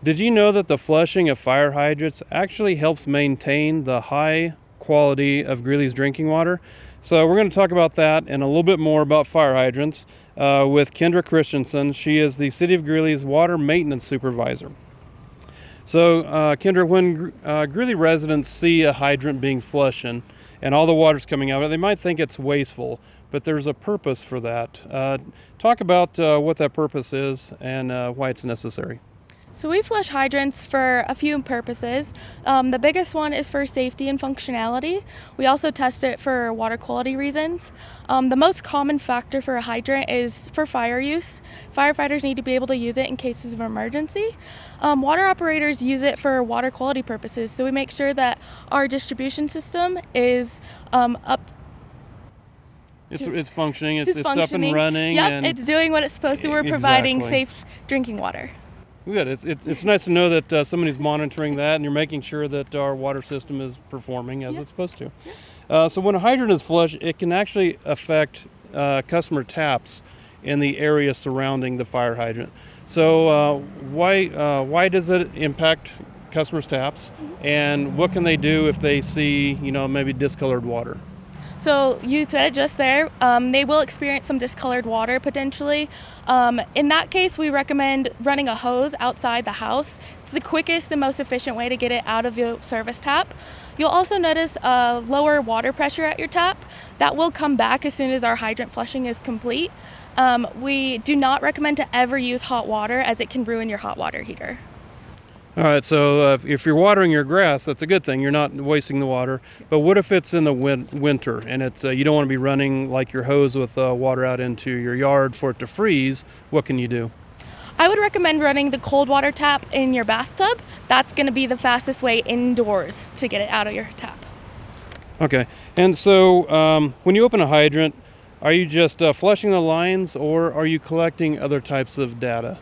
Did you know that the flushing of fire hydrants actually helps maintain the high quality of Greeley's drinking water? So we're going to talk about that and a little bit more about fire hydrants with Kendra Christensen. She is the City of Greeley's water maintenance supervisor. So Kendra, when Greeley residents see a hydrant being flushed and all the water's coming out, they might think it's wasteful, but there's a purpose for that. Talk about what that purpose is and why it's necessary. So we flush hydrants for a few purposes. The biggest one is for safety and functionality. We also test it for water quality reasons. The most common factor for a hydrant is for fire use. Firefighters need to be able to use it in cases of emergency. Water operators use it for water quality purposes, so we make sure that our distribution system is up. It's functioning, it's up functioning. and running. Yep, and it's doing what it's supposed to. We're providing safe drinking water. Good. It's nice to know that somebody's monitoring that and you're making sure that our water system is performing as it's supposed to. So when a hydrant is flushed, it can actually affect customer taps in the area surrounding the fire hydrant. So why does it impact customers' taps, and what can they do if they see maybe discolored water? So you said it just there. They will experience some discolored water potentially. In that case, we recommend running a hose outside the house. It's the quickest and most efficient way to get it out of the service tap. You'll also notice a lower water pressure at your tap. That will come back as soon as our hydrant flushing is complete. We do not recommend to ever use hot water, as it can ruin your hot water heater. All right, so if you're watering your grass, that's a good thing. You're not wasting the water. But what if it's in the winter and it's you don't want to be running like your hose with water out into your yard for it to freeze? What can you do? I would recommend running the cold water tap in your bathtub. That's going to be the fastest way indoors to get it out of your tap. Okay, and so when you open a hydrant, are you just flushing the lines, or are you collecting other types of data?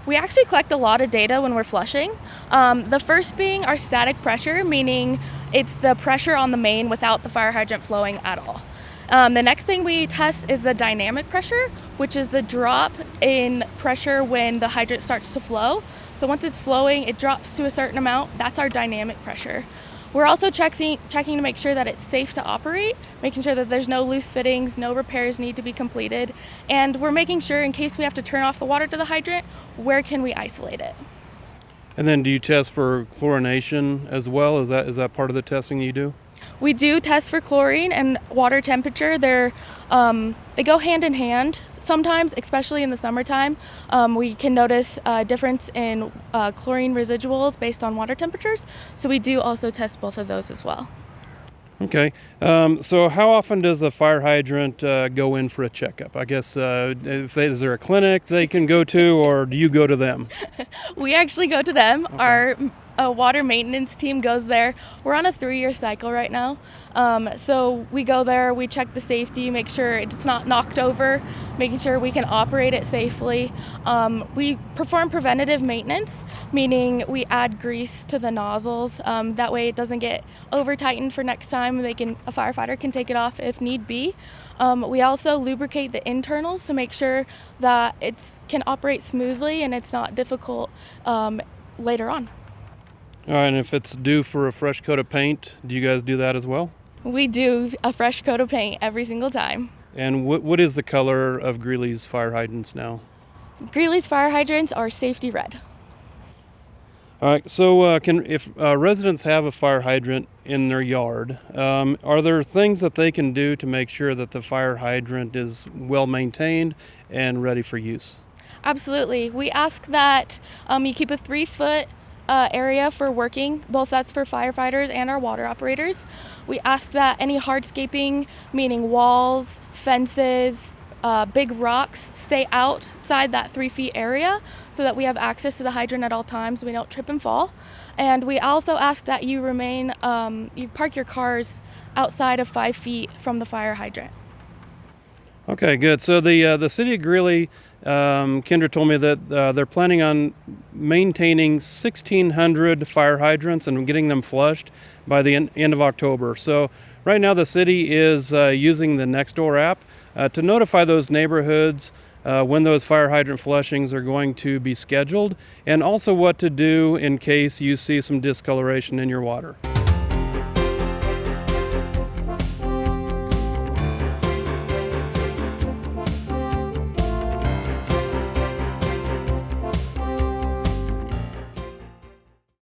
We actually collect a lot of data when we're flushing. The first being our static pressure, meaning it's the pressure on the main without the fire hydrant flowing at all. The next thing we test is the dynamic pressure, which is the drop in pressure when the hydrant starts to flow. So once it's flowing, it drops to a certain amount. That's our dynamic pressure. We're also checking to make sure that it's safe to operate, making sure that there's no loose fittings, no repairs need to be completed, and we're making sure in case we have to turn off the water to the hydrant, where can we isolate it? And then do you test for chlorination as well? Is that part of the testing you do? We do test for chlorine and water temperature. They go hand in hand sometimes, especially in the summertime. We can notice a difference in chlorine residuals based on water temperatures. So we do also test both of those as well. Okay. So how often does a fire hydrant go in for a checkup? I guess is there a clinic they can go to, or do you go to them? We actually go to them. Okay. Our water maintenance team goes there. We're on a 3-year cycle right now. So we go there, we check the safety, make sure it's not knocked over, making sure we can operate it safely. We perform preventative maintenance, meaning we add grease to the nozzles. That way it doesn't get over tightened for next time. A firefighter can take it off if need be. We also lubricate the internals to make sure that it can operate smoothly and it's not difficult later on. All right, and if it's due for a fresh coat of paint, do you guys do that as well? We do a fresh coat of paint every single time. And what is the color of Greeley's fire hydrants now? Greeley's fire hydrants are safety red. All right, so if residents have a fire hydrant in their yard, are there things that they can do to make sure that the fire hydrant is well maintained and ready for use? Absolutely. We ask that you keep a 3-foot area for working, both that's for firefighters and our water operators. We ask that any hardscaping, meaning walls, fences, big rocks, stay outside that 3 feet area so that we have access to the hydrant at all times so we don't trip and fall. And we also ask that you you park your cars outside of 5 feet from the fire hydrant. Okay, good. So the City of Greeley, Kendra told me that they're planning on maintaining 1,600 fire hydrants and getting them flushed by the end of October. So right now the city is using the NextDoor app to notify those neighborhoods when those fire hydrant flushings are going to be scheduled, and also what to do in case you see some discoloration in your water.